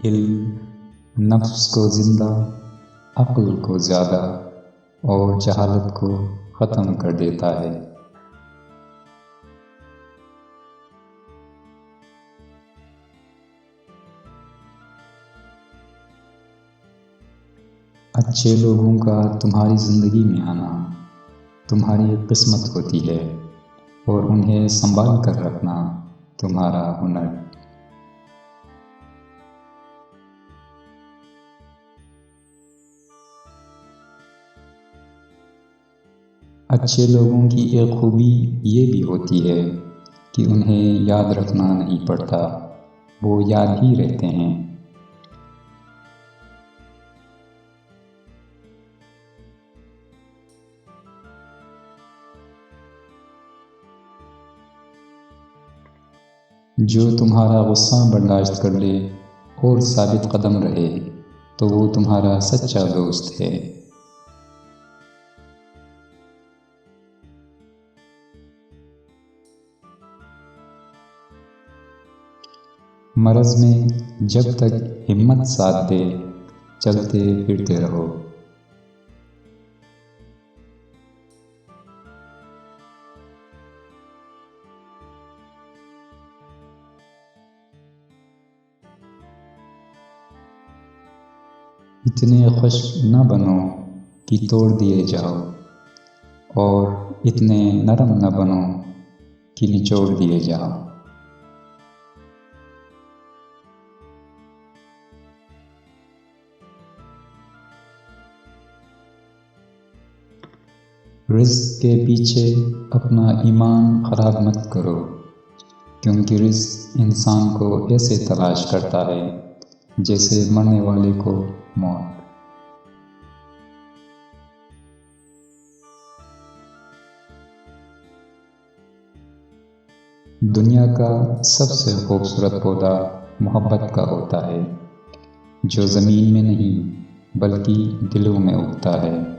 علم نفس کو زندہ، عقل کو زیادہ اور جہالت کو ختم کر دیتا ہے۔ اچھے لوگوں کا تمہاری زندگی میں آنا تمہاری قسمت ہوتی ہے اور انہیں سنبھال کر رکھنا تمہارا ہنر۔ اچھے لوگوں کی ایک خوبی یہ بھی ہوتی ہے کہ انہیں یاد رکھنا نہیں پڑتا، وہ یاد ہی رہتے ہیں۔ جو تمہارا غصہ برداشت کر لے اور ثابت قدم رہے تو وہ تمہارا سچا دوست ہے۔ مرض میں جب تک ہمت ساتھ دے چلتے پھرتے رہو۔ اتنے خوش نہ بنو کہ توڑ دیے جاؤ اور اتنے نرم نہ بنو کہ نچوڑ دیے جاؤ۔ رزق کے پیچھے اپنا ایمان خراب مت کرو، کیونکہ رزق انسان کو ایسے تلاش کرتا ہے جیسے مرنے والے کو موت۔ دنیا کا سب سے خوبصورت پودا محبت کا ہوتا ہے، جو زمین میں نہیں بلکہ دلوں میں اگتا ہے۔